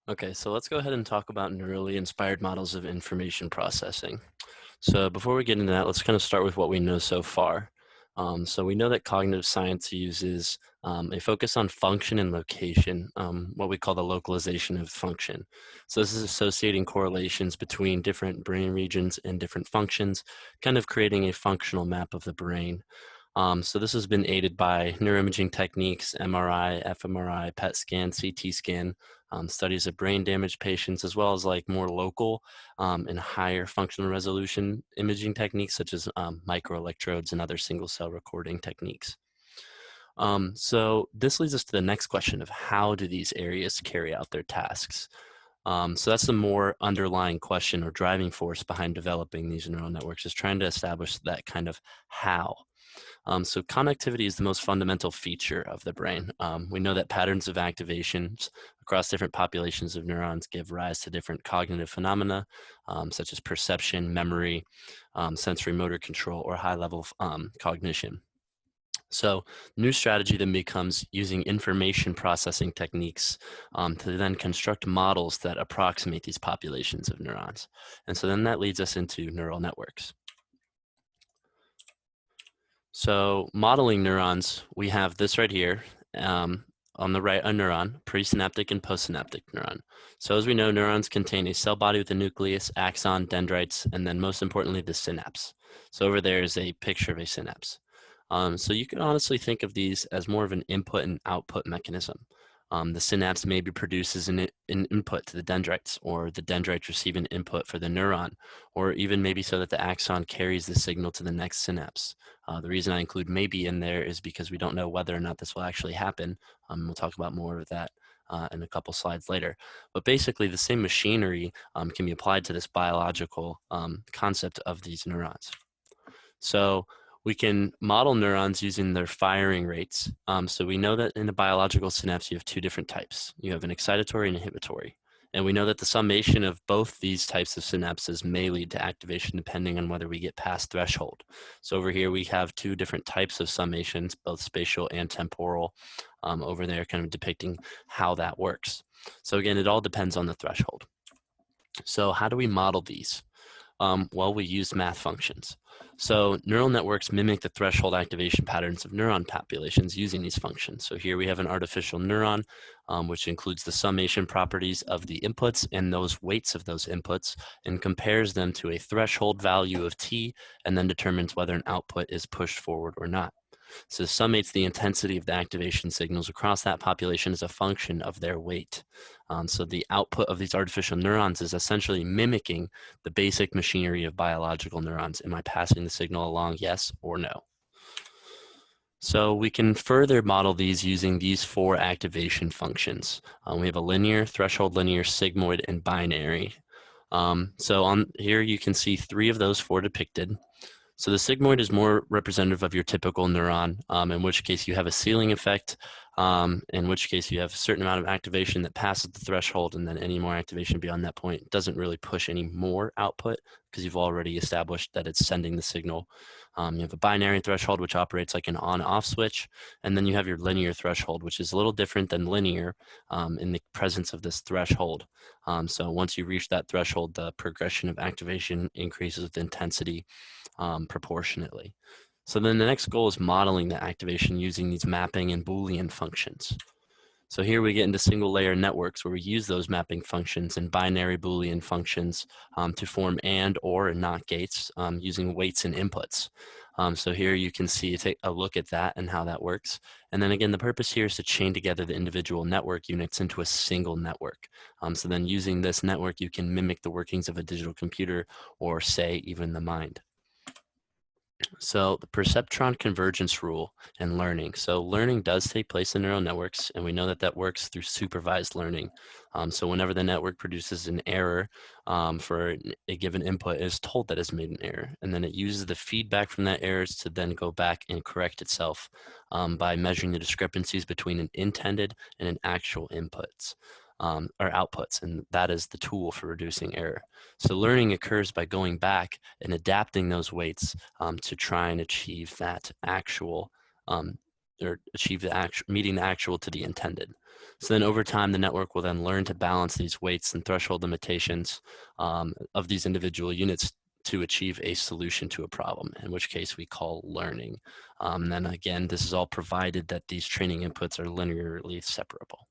Okay, so let's go ahead and talk about neurally inspired models of information processing. So before we get into that, let's kind of start with what we know so far. So we know that cognitive science uses a focus on function and location, what we call the localization of function. So this is associating correlations between different brain regions and different functions, kind of creating a functional map of the brain. So this has been aided by neuroimaging techniques, MRI, fMRI, PET scan, CT scan, studies of brain damaged patients, as well as like more local and higher functional resolution imaging techniques such as microelectrodes and other single cell recording techniques. So this leads us to the next question of how do these areas carry out their tasks? So that's the more underlying question or driving force behind developing these neural networks, is trying to establish that kind of how. So connectivity is the most fundamental feature of the brain. We know that patterns of activations across different populations of neurons give rise to different cognitive phenomena, such as perception, memory, sensory motor control, or high-level cognition. So new strategy then becomes using information processing techniques to then construct models that approximate these populations of neurons. And so then that leads us into neural networks. So modeling neurons, we have this right here. On the right, a neuron, presynaptic and postsynaptic neuron. So as we know, neurons contain a cell body with a nucleus, axon, dendrites, and then most importantly, the synapse. So over there is a picture of a synapse. So you can honestly think of these as more of an input and output mechanism. The synapse maybe produces an input to the dendrites, or the dendrites receive an input for the neuron, or even maybe so that the axon carries the signal to the next synapse. The reason I include maybe in there is because we don't know whether or not this will actually happen. We'll talk about more of that in a couple slides later. But basically, the same machinery can be applied to this biological concept of these neurons. So we can model neurons using their firing rates. So we know that in a biological synapse, you have two different types. You have an excitatory and inhibitory. And we know that the summation of both these types of synapses may lead to activation depending on whether we get past threshold. So over here, we have two different types of summations, both spatial and temporal, over there kind of depicting how that works. So again, it all depends on the threshold. So how do we model these? Well, we use math functions. So neural networks mimic the threshold activation patterns of neuron populations using these functions. So here we have an artificial neuron, which includes the summation properties of the inputs and those weights of those inputs, and compares them to a threshold value of t, and then determines whether an output is pushed forward or not. So summates the intensity of the activation signals across that population as a function of their weight. So the output of these artificial neurons is essentially mimicking the basic machinery of biological neurons. Am I passing the signal along, yes or no? So we can further model these using these four activation functions. We have a linear, threshold linear, sigmoid, and binary. So on here you can see three of those four depicted. So the sigmoid is more representative of your typical neuron, in which case you have a ceiling effect, in which case you have a certain amount of activation that passes the threshold, and then any more activation beyond that point doesn't really push any more output because you've already established that it's sending the signal. You have a binary threshold, which operates like an on-off switch, and then you have your linear threshold, which is a little different than linear in the presence of this threshold. So once you reach that threshold, the progression of activation increases with intensity proportionately. So then the next goal is modeling the activation using these mapping and Boolean functions. So here we get into single layer networks where we use those mapping functions and binary Boolean functions to form and or not gates using weights and inputs. So here you can see, take a look at that and how that works. And then again, the purpose here is to chain together the individual network units into a single network. So then using this network, you can mimic the workings of a digital computer or say even the mind. So the perceptron convergence rule and learning. So learning does take place in neural networks, and we know that that works through supervised learning. So whenever the network produces an error for a given input, it is told that it's made an error, and then it uses the feedback from that errors to then go back and correct itself by measuring the discrepancies between an intended and an actual inputs. Or outputs, and that is the tool for reducing error. So learning occurs by going back and adapting those weights to try and achieve that actual or achieve the meeting the actual to the intended. So then over time, the network will then learn to balance these weights and threshold limitations of these individual units to achieve a solution to a problem, in which case we call learning. Then again, this is all provided that these training inputs are linearly separable.